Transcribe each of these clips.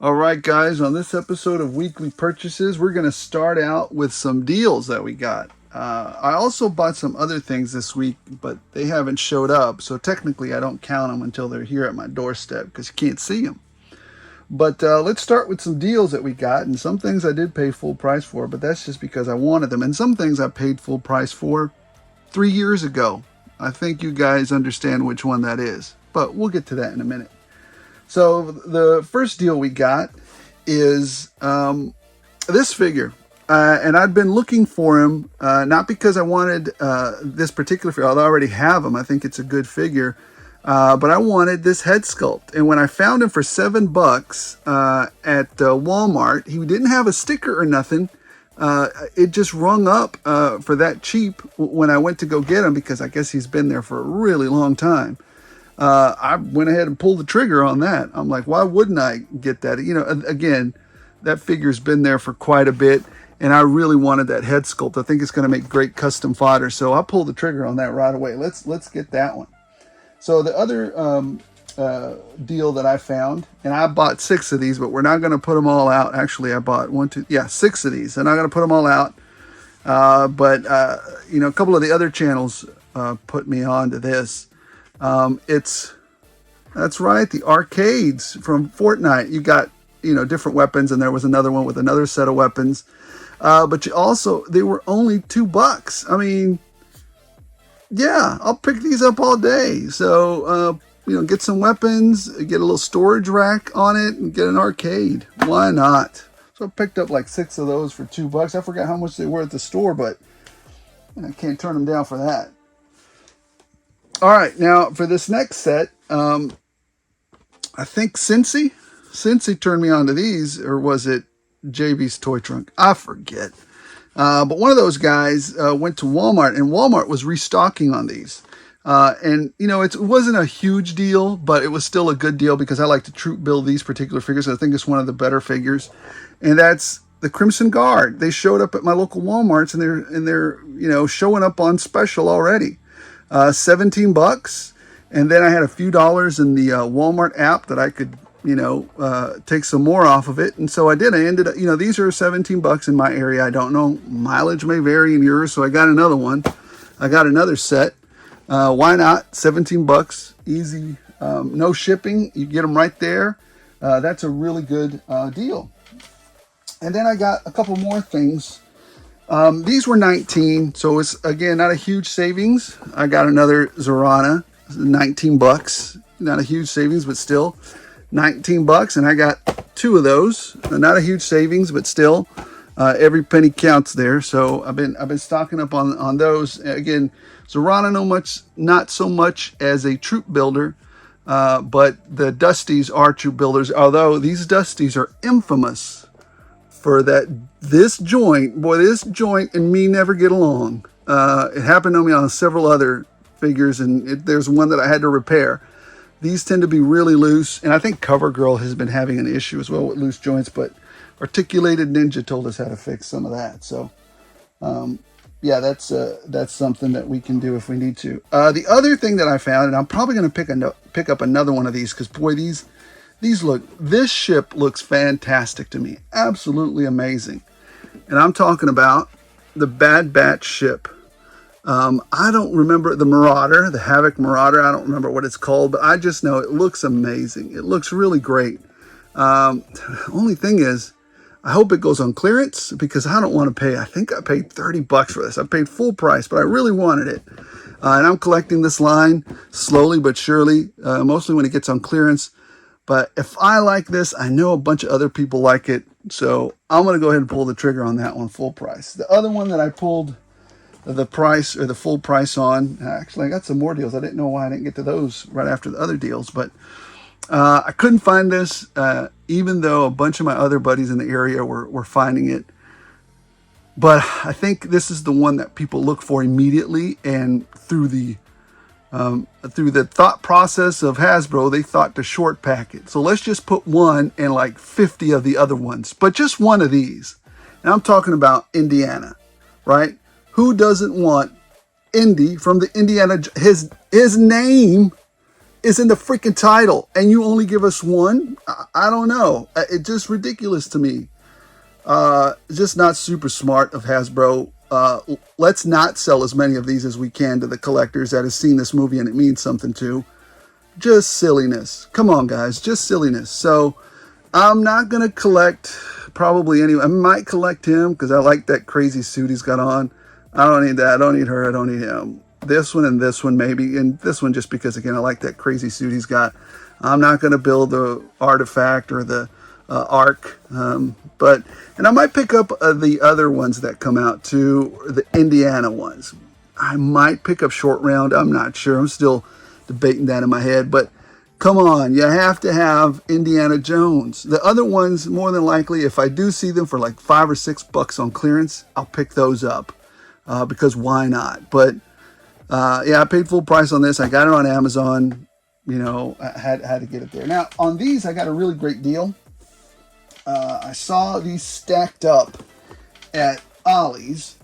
All right, guys, on this episode of Weekly Purchases, we're going to start out with some deals that we got. I also bought some other things this week, but they haven't showed up. So technically, I don't count them until they're here at my doorstep because you can't see them. But let's start with some deals that we got. And some things I did pay full price for, but that's just because I wanted them. And some things I paid full price for 3 years ago. I think you guys understand which one that is. But we'll get to that in a minute. So the first deal we got is this figure. And I'd been looking for him, not because I wanted this particular figure, although I already have him. I think it's a good figure. But I wanted this head sculpt. And when I found him for $7 at Walmart, he didn't have a sticker or nothing. It just rung up for that cheap when I went to go get him, because I guess he's been there for a really long time. I went ahead and pulled the trigger on that. I'm like, why wouldn't I get that? You know, again, that figure's been there for quite a bit, and I really wanted that head sculpt. I think it's going to make great custom fodder, so I pulled the trigger on that right away. Let's get that one. So the other deal that I found, and I bought 6 of these, but we're not going to put them all out. Actually, I bought 6 of these, and I'm not going to put them all out. But you know, a couple of the other channels put me on to this. That's right, the arcades from Fortnite. You got, you know, different weapons, and there was another one with another set of weapons. But you also, they were only $2. I mean, yeah, I'll pick these up all day. So, you know, get some weapons, get a little storage rack on it, and get an arcade. Why not? So I picked up like 6 of those for $2. I forgot how much they were at the store, but I can't turn them down for that. All right, now for this next set, I think Cincy turned me on to these, or was it JB's Toy Trunk? I forget. But one of those guys went to Walmart, and Walmart was restocking on these. And, you know, it wasn't a huge deal, but it was still a good deal because I like to troop build these particular figures. I think it's one of the better figures. And that's the Crimson Guard. They showed up at my local Walmarts, and they're you know, showing up on special already. $17, and then I had a few dollars in the Walmart app that I could, you know, take some more off of it, and so I did. I ended up, you know, these are $17 in my area. I don't know, mileage may vary in yours, so I got another one. I got another set. Why not? $17, easy, no shipping. You get them right there. That's a really good deal. And then I got a couple more things. These were $19, so it's, again, not a huge savings. I got another Zorana, $19. Not a huge savings, but still $19, and I got 2 of those. Not a huge savings, but still, every penny counts there. So I've been stocking up on those. Again, Zorana not so much as a troop builder, but the Dusties are troop builders. Although these Dusties are infamous for this joint and me never get along. It happened to me on several other figures, and there's one that I had to repair. These tend to be really loose, and I think CoverGirl has been having an issue as well with loose joints, but Articulated Ninja told us how to fix some of that. So, yeah, that's something that we can do if we need to. The other thing that I found, and I'm probably going to pick up another one of these, because boy, this ship looks fantastic to me. Absolutely amazing. And I'm talking about the Bad Batch ship. I don't remember the Marauder, the Havoc Marauder. I don't remember what it's called, but I just know it looks amazing. It looks really great. Only thing is, I hope it goes on clearance, because I don't want to pay. I think I paid $30 for this. I paid full price, but I really wanted it. And I'm collecting this line slowly but surely, mostly when it gets on clearance. But if I like this, I know a bunch of other people like it. So I'm going to go ahead and pull the trigger on that one full price. The other one that I pulled the price, or the full price on, actually I got some more deals. I didn't know why I didn't get to those right after the other deals. But I couldn't find this, even though a bunch of my other buddies in the area were finding it. But I think this is the one that people look for immediately, and through the thought process of Hasbro, they thought to short pack it. So let's just put one and like 50 of the other ones, but just one of these. And I'm talking about Indiana, right? Who doesn't want Indy from the Indiana? His name is in the freaking title, and you only give us one. I don't know. It's just ridiculous to me. Just not super smart of Hasbro. Let's not sell as many of these as we can to the collectors that have seen this movie and it means something to. Just silliness. Come on, guys. Just silliness. So I'm not going to collect probably anyway. I might collect him because I like that crazy suit he's got on. I don't need that. I don't need her. I don't need him. This one and this one maybe. And this one just because, again, I like that crazy suit he's got. I'm not going to build the artifact or the arc. And I might pick up the other ones that come out too, the Indiana ones. I might pick up Short Round. I'm not sure. I'm still debating that in my head, but come on, you have to have Indiana Jones. The other ones, more than likely, if I do see them for like $5 or $6 on clearance, I'll pick those up because why not? But yeah, I paid full price on this. I got it on Amazon. You know, I had to get it there. Now on these, I got a really great deal. I saw these stacked up at Ollie's,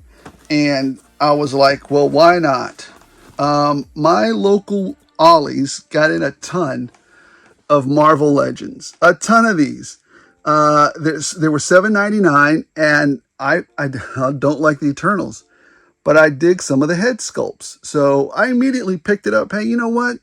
and I was like, well, why not? My local Ollie's got in a ton of Marvel Legends. A ton of these. There were $7.99, and I don't like the Eternals, but I dig some of the head sculpts. So I immediately picked it up. Hey, you know what?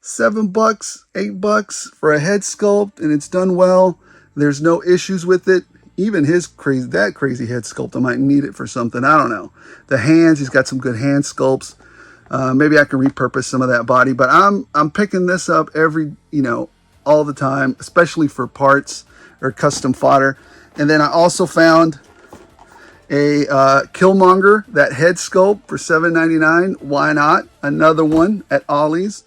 $7, $8 for a head sculpt, and it's done well. There's no issues with it. Even that crazy head sculpt, I might need it for something. I don't know. The hands, he's got some good hand sculpts. Maybe I can repurpose some of that body, but I'm picking this up all the time, especially for parts or custom fodder. And then I also found a Killmonger, that head sculpt for $7.99. Why not? Another one at Ollie's.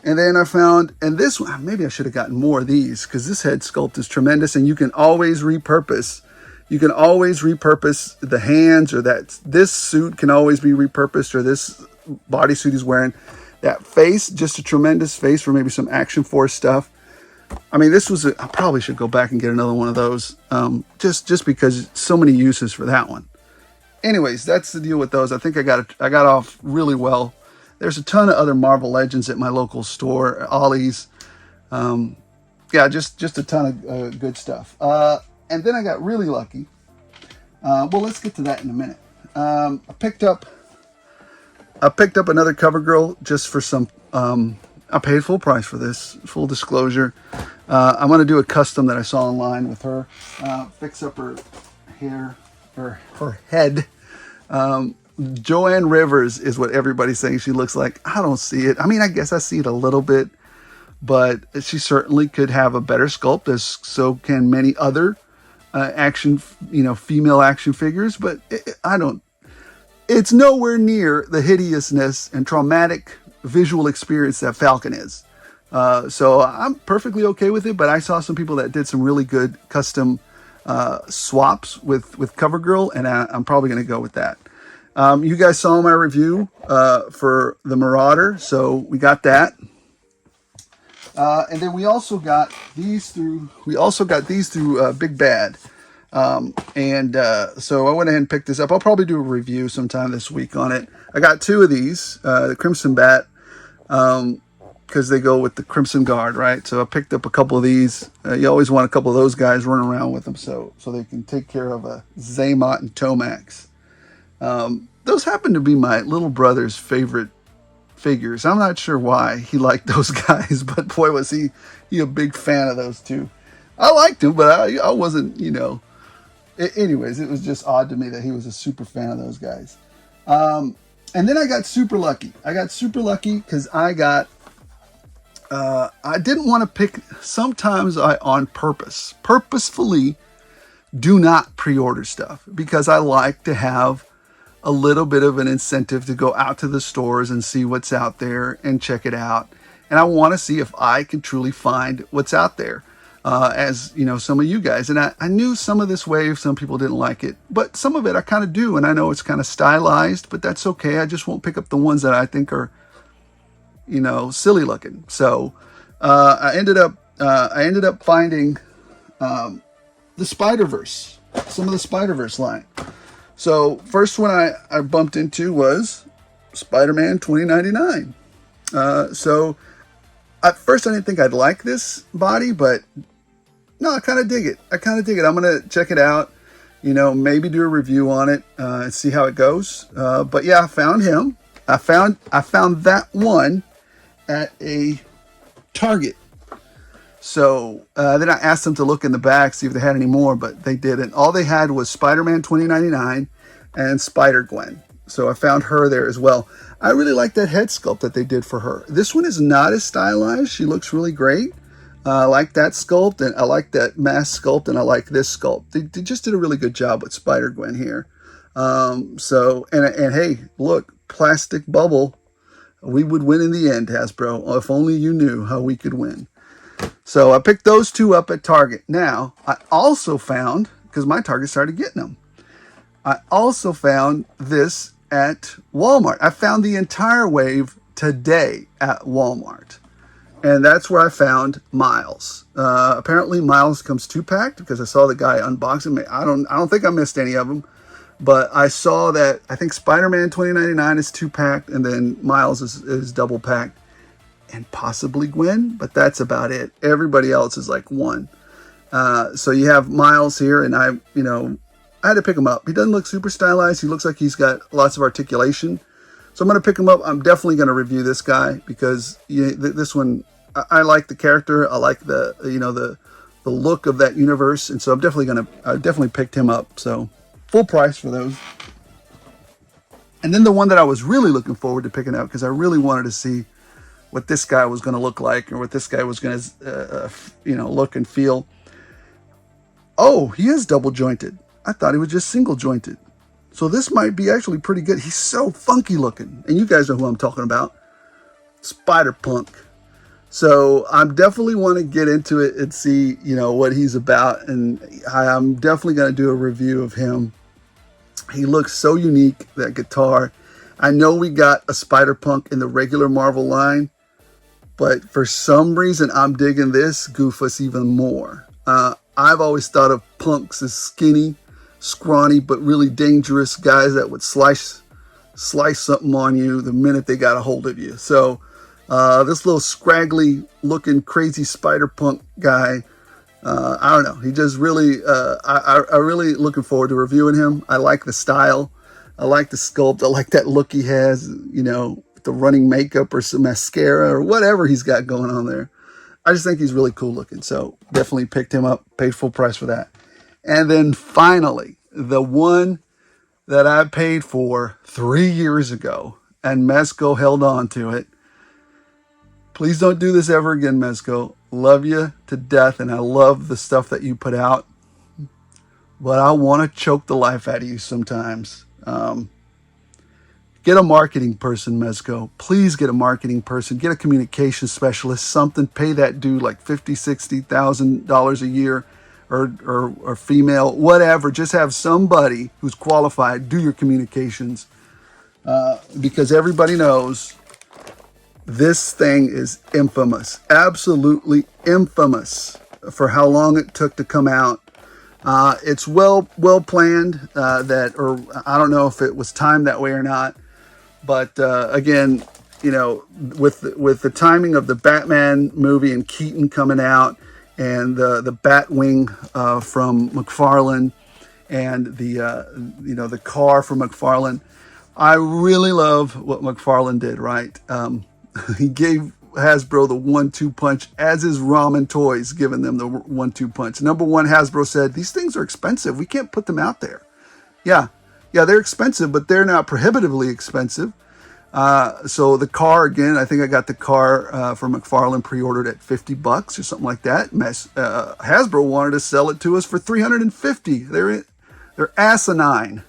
And then I found, and this one, maybe I should have gotten more of these because this head sculpt is tremendous, and you can always repurpose. You can always repurpose the hands, or this suit can always be repurposed, or this bodysuit he's wearing. That face, just a tremendous face for maybe some Action Force stuff. I mean, I probably should go back and get another one of those, just because so many uses for that one. Anyways, that's the deal with those. I think I got off really well. There's a ton of other Marvel Legends at my local store, Ollie's. Yeah, just a ton of good stuff. And then I got really lucky. Well, let's get to that in a minute. I picked up another CoverGirl just for some. I paid full price for this. Full disclosure. I'm going to do a custom that I saw online with her. Fix up her hair, or her head. Joanne Rivers is what everybody's saying she looks like. I don't see it. I mean, I guess I see it a little bit, but she certainly could have a better sculpt, as so can many other female action figures. But it's nowhere near the hideousness and traumatic visual experience that Falcon is. So I'm perfectly okay with it, but I saw some people that did some really good custom swaps with CoverGirl, and I'm probably going to go with that. You guys saw my review for the Marauder, so we got that. And then we also got these through Big Bad. So I went ahead and picked this up. I'll probably do a review sometime this week on it. I got two of these, the Crimson Bat, because they go with the Crimson Guard, right? So I picked up a couple of these. You always want a couple of those guys running around with them, so they can take care of Zaymot and Tomax. Those happen to be my little brother's favorite figures. I'm not sure why he liked those guys, but boy, was he a big fan of those two. I liked him, but I wasn't, anyways, it was just odd to me that he was a super fan of those guys. And then I got super lucky. Because I didn't want to pick, sometimes I purposefully do not pre-order stuff because I like to have a little bit of an incentive to go out to the stores and see what's out there and check it out. And I want to see if I can truly find what's out there, as some of you guys. And I knew some of this wave, some people didn't like it, but some of it I kind of do. And I know it's kind of stylized, but that's okay. I just won't pick up the ones that I think are, silly looking. So I ended up finding the Spider-Verse, some of the Spider-Verse line. So first one I bumped into was Spider-Man 2099. So At first, I didn't think I'd like this body, but no, I kind of dig it. I kind of dig it. I'm going to check it out, maybe do a review on it and see how it goes. But yeah, I found him. I found that one at a Target. So then I asked them to look in the back, see if they had any more, but they didn't. All they had was Spider-Man 2099 and Spider-Gwen. So I found her there as well. I really like that head sculpt that they did for her. This one is not as stylized. She looks really great. I like that sculpt, and I like that mask sculpt, and I like this sculpt. They just did a really good job with Spider-Gwen here. And hey, look, plastic bubble. We would win in the end, Hasbro. If only you knew how we could win. So I picked those two up at Target. Now, I also found, because my Target started getting them, I also found this at Walmart. I found the entire wave today at Walmart. And that's where I found Miles. Apparently Miles comes 2-packed because I saw the guy unboxing. I don't think I missed any of them. But I saw that I think Spider-Man 2099 is 2-packed, and then Miles is double-packed. And possibly Gwen, but that's about it. Everybody else is like one. So you have Miles here, and I had to pick him up. He doesn't look super stylized. He looks like he's got lots of articulation. So I'm going to pick him up. I'm definitely going to review this guy because this one, I like the character. I like the look of that universe, and so I definitely picked him up. So full price for those. And then the one that I was really looking forward to picking up because I really wanted to see what this guy was going to look like or what this guy was going to, look and feel. Oh, he is double jointed. I thought he was just single jointed. So this might be actually pretty good. He's so funky looking. And you guys know who I'm talking about. Spider-Punk. So I definitely want to get into it and see, what he's about. And I'm definitely going to do a review of him. He looks so unique, that guitar. I know we got a Spider-Punk in the regular Marvel line, but for some reason, I'm digging this Goofus even more. I've always thought of punks as skinny, scrawny, but really dangerous guys that would slice something on you the minute they got a hold of you. So this little scraggly looking crazy Spider-Punk guy, I don't know. He just really, I really looking forward to reviewing him. I like the style. I like the sculpt. I like that look he has, the running makeup or some mascara or whatever he's got going on there. I just think he's really cool looking. So definitely picked him up, paid full price for that. And then finally, the one that I paid for 3 years ago, and Mezco held on to it. Please don't do this ever again, Mezco. Love you to death, and I love the stuff that you put out. But I want to choke the life out of you sometimes. Get a marketing person, Mezco. Please get a marketing person. Get a communication specialist, something. Pay that dude like $50,000, $60,000 a year, or female, whatever. Just have somebody who's qualified do your communications, because everybody knows this thing is infamous, absolutely infamous for how long it took to come out. It's well planned. Or I don't know if it was timed that way or not. But again, with the timing of the Batman movie and Keaton coming out, and the Batwing from McFarlane, and the car from McFarlane, I really love what McFarlane did. Right, he gave Hasbro the 1-2 punch, as is Ramen Toys giving them the 1-2 punch. Number one, Hasbro said these things are expensive. We can't put them out there. Yeah, they're expensive, but they're not prohibitively expensive. So the car, again, I think I got the car from McFarlane pre-ordered at $50 or something like that. Hasbro wanted to sell it to us for $350. They're asinine.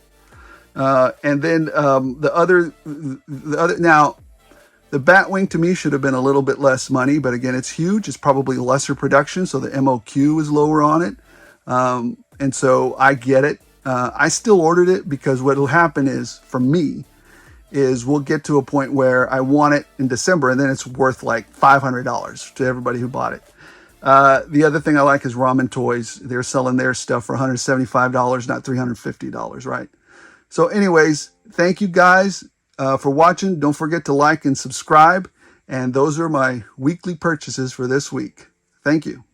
And then the other now, the Batwing to me should have been a little bit less money, but again, it's huge. It's probably lesser production, so the MOQ is lower on it. And so I get it. I still ordered it because what will happen is, for me, is we'll get to a point where I want it in December, and then it's worth like $500 to everybody who bought it. The other thing I like is Ramen Toys. They're selling their stuff for $175, not $350, right? So anyways, thank you guys for watching. Don't forget to like and subscribe. And those are my weekly purchases for this week. Thank you.